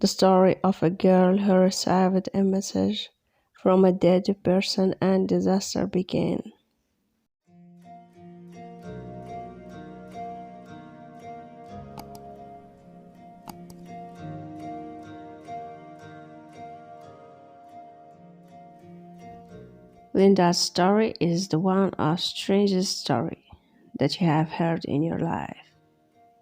The story of a girl who received a message from a dead person and disaster began. Linda's story is the one of strangest story that you have heard in your life.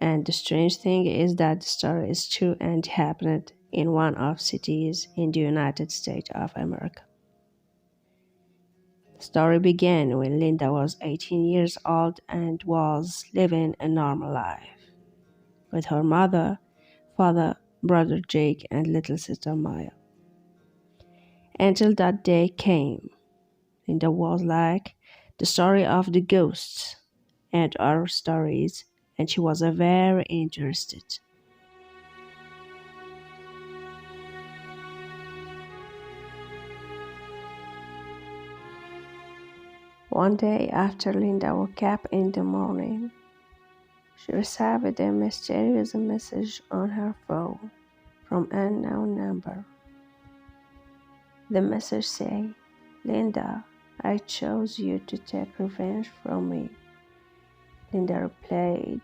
And the strange thing is that the story is true and happened in one of cities in the United States of America. The story began when Linda was 18 years old and was living a normal life with her mother, father, brother Jake, and little sister Maya. Until that day came. Linda was like the story of the ghosts and other stories, and she was very interested. One day after Linda woke up in the morning, she received a mysterious message on her phone from an unknown number. The message said, "Linda, I chose you to take revenge from me." Linda replied,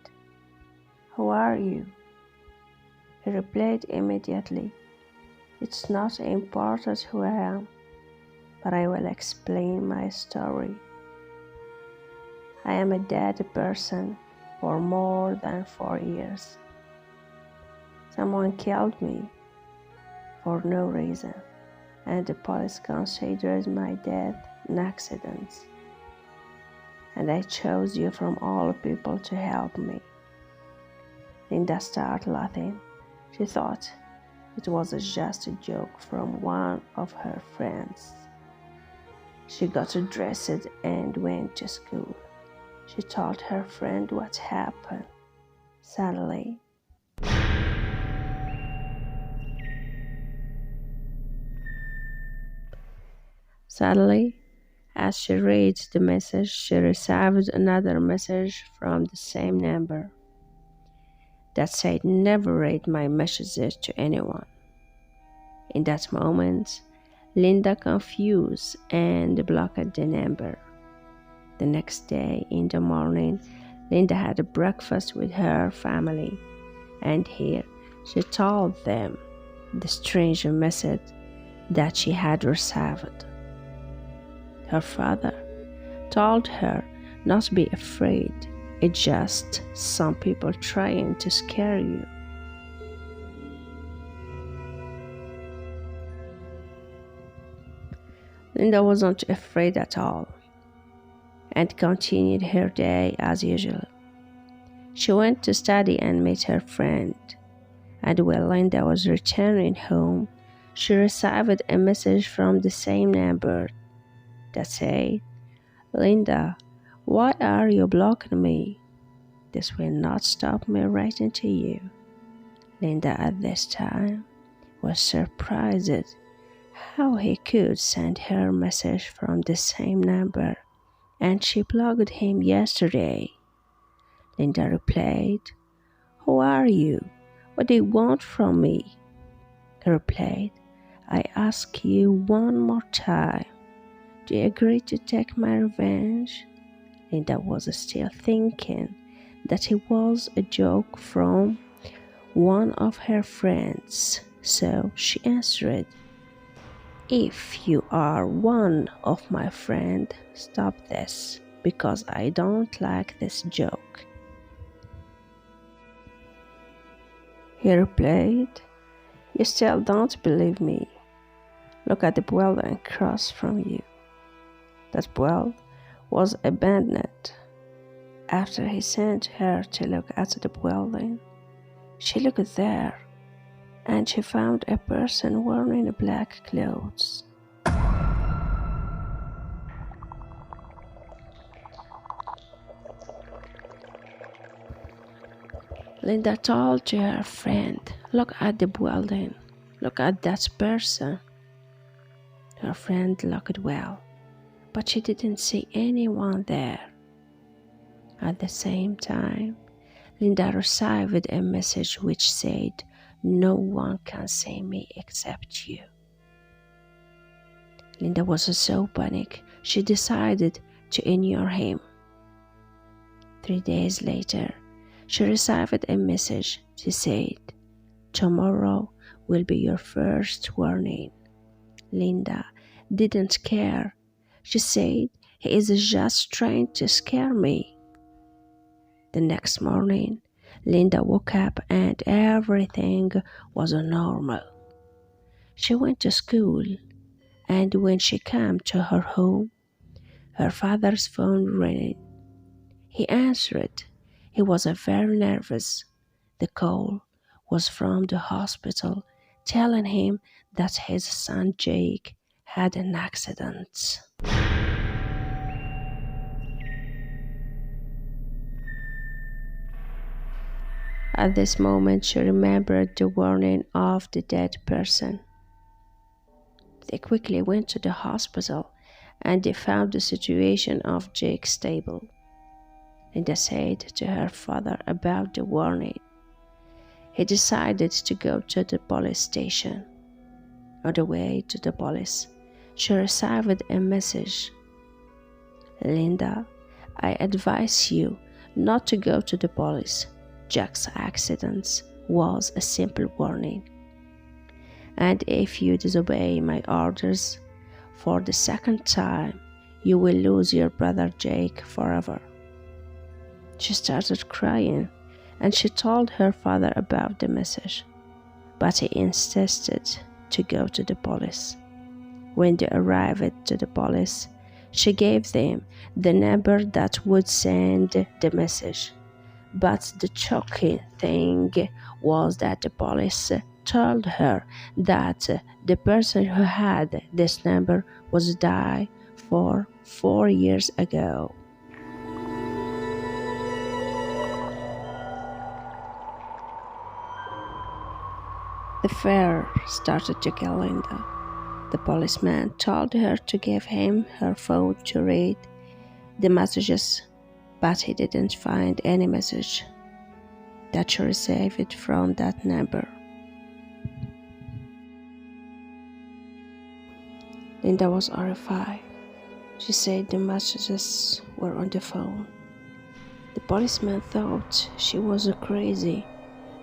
"Who are you?" He replied immediately, "It's not important who I am, but I will explain my story. I am a dead person for more than 4 years. Someone killed me for no reason, and the police considered my death an accident. And I chose you from all people to help me." Linda started laughing. She thought it was just a joke from one of her friends. She got dressed and went to school. She told her friend what happened. Suddenly, as she read the message, she received another message from the same number that said, "Never read my messages to anyone." In that moment, Linda confused and blocked the number. The next day in the morning, Linda had a breakfast with her family, and here she told them the strange message that she had received. Her father told her not to be afraid. It's just some people trying to scare you. Linda wasn't afraid at all and continued her day as usual. She went to study and met her friend, and when Linda was returning home, she received a message from the same number that said, "Linda, why are you blocking me? This will not stop me writing to you." Linda at this time was surprised how he could send her a message from the same number, and she blocked him yesterday. Linda replied, "Who are you? What do you want from me?" He replied, "I ask you one more time. Do you agree to take my revenge?" Linda was still thinking that it was a joke from one of her friends, so she answered, "If you are one of my friends, stop this, because I don't like this joke." He replied, "You still don't believe me. Look at the building across from you." That building was abandoned. After he sent her to look at the building, she looked there, and she found a person wearing black clothes. Linda told to her friend, "Look at the building. Look at that person." Her friend looked well, but she didn't see anyone there. At the same time, Linda received a message which said, No one can see me except you. Linda was so panicked, she decided to ignore him. 3 days later, she received a message. She said, "Tomorrow will be your first warning." Linda didn't care. She said, "He is just trying to scare me." The next morning, Linda woke up and everything was normal. She went to school, and when she came to her home, her father's phone rang. He answered. He was very nervous. The call was from the hospital telling him that his son Jake had an accident. At this moment, she remembered the warning of the dead person. They quickly went to the hospital and they found the situation of Jake stable. Linda said to her father about the warning. He decided to go to the police station. On the way to the police, she received a message. "Linda, I advise you not to go to the police. Jack's accident was a simple warning. And if you disobey my orders for the second time, you will lose your brother Jake forever." She started crying and she told her father about the message, but he insisted to go to the police. When they arrived to the police, she gave them the number that would send the message. But the shocking thing was that the police told her that the person who had this number was died 4 years ago. The fear started to kill Linda. The policeman told her to give him her phone to read the messages, but he didn't find any message that she received from that number. Linda was horrified. She said the messages were on the phone. The policeman thought she was crazy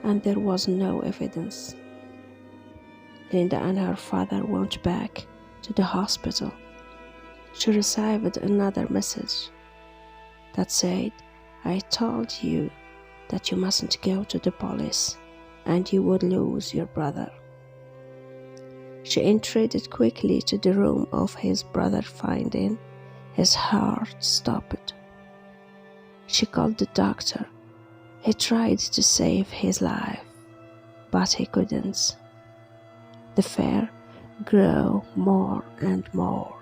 and there was no evidence. Linda and her father went back to the hospital. She received another message that said, "I told you that you mustn't go to the police and you would lose your brother." She entered quickly to the room of his brother, finding his heart stopped. She called the doctor. He tried to save his life, but he couldn't. The fear grew more and more.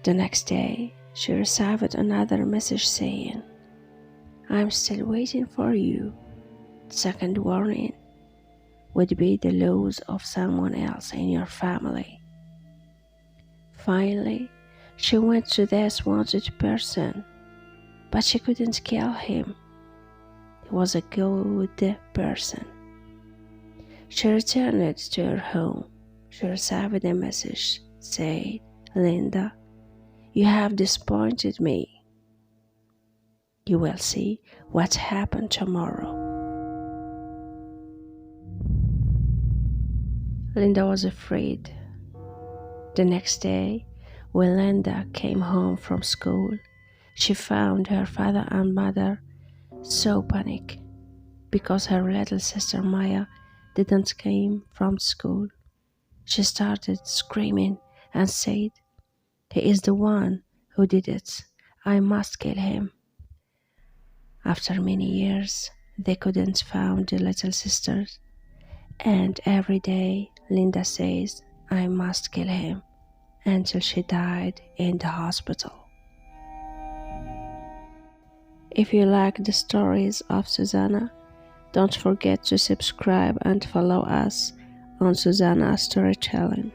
The next day, she received another message saying, "I'm still waiting for you." The second warning would be the loss of someone else in your family. Finally, she went to this wanted person, but she couldn't kill him. He was a good person. She returned to her home. She received a message saying, "Linda, you have disappointed me. You will see what happened tomorrow." Linda was afraid. The next day, when Linda came home from school, she found her father and mother so panicked because her little sister Maya didn't come from school. She started screaming and said, "He is the one who did it. I must kill him." After many years, they couldn't find the little sister, and every day Linda says, "I must kill him," until she died in the hospital. If you like the stories of Suzana, don't forget to subscribe and follow us on Suzana Storytelling.